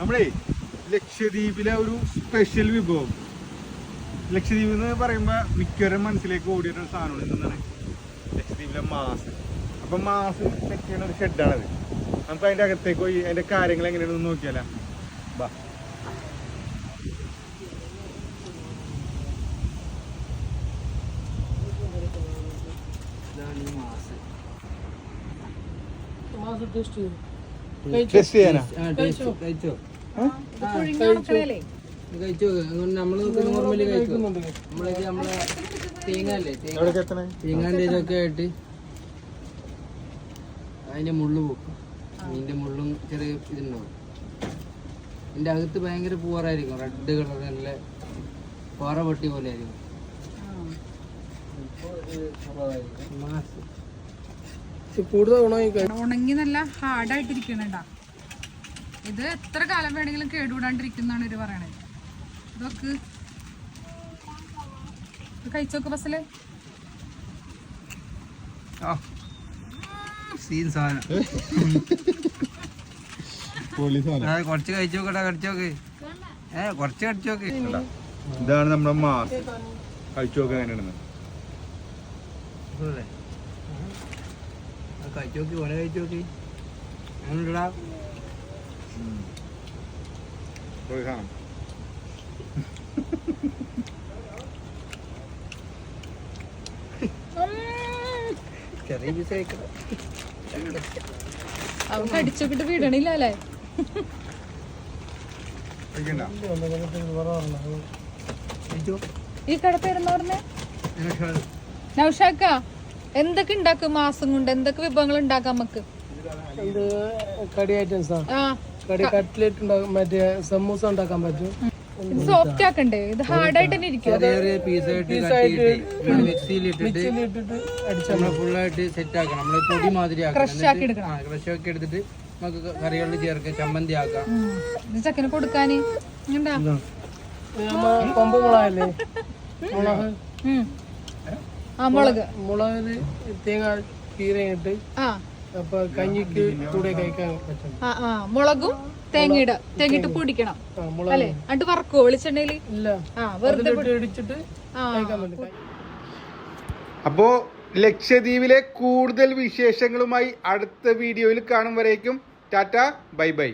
നമ്മളെ ലക്ഷദ്വീപിലെ ഒരു സ്പെഷ്യൽ വിഭവം. ലക്ഷദ്വീപ് എന്ന് പറയുമ്പോൾ മിക്കവരും മനസ്സിലേക്ക് ഓടിയൊരു സാധനമാണ് എന്താണ് ലക്ഷദ്വീപിലെ മാസ്. അപ്പം മാസ് സെറ്റ് ചെയ്യുന്ന ഒരു ഷെഡാണത്. നമുക്ക് അതിൻ്റെ അകത്തേക്ക് പോയി അതിൻ്റെ കാര്യങ്ങൾ എങ്ങനെയാണെന്ന് നോക്കിയാലോ. ബാ ടെസ്റ്റ് ചെയ്യാനാ നമ്മള് നോർമലി കഴിക്കുന്നുണ്ട്. നമ്മളെ തേങ്ങല്ലേ തേങ്ങാൻ്റെ ഇതൊക്കെ ആയിട്ട് അതിന്റെ മുള്ളു പോക്കും. മീൻ്റെ മുള്ളും ചെറിയ ഇതുണ്ടാവും. ഇതിന്റെ അകത്ത് ഭയങ്കര പൂവാറായിരിക്കും. റെഡ് കളർ നല്ല പാറ പൊട്ടി പോലെ ആയിരിക്കും. കൂടുതൽ ഉണങ്ങി നല്ല ഹാർഡായിട്ടിരിക്കണണ്ടാ. ഇത് എത്ര കാലം വേണമെങ്കിലും കേടുകൂടാണ്ടിരിക്കുന്നാണ് ഇവര് പറയണത്. ഇതൊക്കെ കഴിച്ചോക്ക് ബസ്സില് കുറച്ച് കഴിച്ചോക്കടാ. കടിച്ചോക്ക് കുറച്ച് കടിച്ചോക്ക്. ഇതാണ് നമ്മുടെ മാസ്. കഴിച്ചു നോക്കുക എങ്ങനെയാണെന്ന്. കഴിച്ചോക്കി ഓനെ കഴിച്ചോക്കി. അങ്ങനെടാ ചെറിയ പീസ് കഴിക്കണ. അവൻ കടിച്ചോക്കിട്ട് വിടണില്ല അല്ലേ? ഈ കട പേരെന്ന് പറഞ്ഞേ നൗഷാക്ക. എന്തൊക്കെ ഉണ്ടാക്കും മാസം കൊണ്ട്? എന്തൊക്കെ വിഭവങ്ങൾ ഉണ്ടാക്കാം നമുക്ക്? ഇത് കടി ഐറ്റംസ് കടി കട്ട്ലേറ്റ് ഉണ്ടാക്കും. മറ്റേ സമൂസ ഉണ്ടാക്കാൻ പറ്റും. ഇത് സോഫ്റ്റ് ആക്കണ്ടേ? ഇത് ഹാർഡായിട്ട് തന്നെ ഇരിക്കും. ഫുള്ളായിട്ട് സെറ്റ് ആക്കണം. നമ്മള് പൊടി മാതിരി ക്രഷ് ആക്കി എടുക്കണം. ക്രഷ് ആക്കി എടുത്തിട്ട് നമുക്ക് കറികളിൽ ചേർക്കാം. ചമ്മന്തി ആക്കാം. ഇത് ചക്കന് കൊടുക്കാന് കൊമ്പ് മുളകല്ലേ? മുളക് മുളക് മുളക് തേങ്ങ കീരയിട്ട് അപ്പൊ കഞ്ഞിക്ക് കൂടെ കഴിക്കാൻ പറ്റും. മുളകും തേങ്ങയിട്ട് പൊടിക്കണം അല്ലേ? എന്നിട്ട് വറക്കോ വെളിച്ചെണ്ണയില്? ഇല്ല, വെറുതെ ഇടിച്ചിട്ട് കഴിക്കാൻ പറ്റും. അപ്പോ ലക്ഷദ്വീപിലെ കൂടുതൽ വിശേഷങ്ങളുമായി അടുത്ത വീഡിയോയിൽ കാണും വരേക്കും ടാറ്റ ബൈ ബൈ.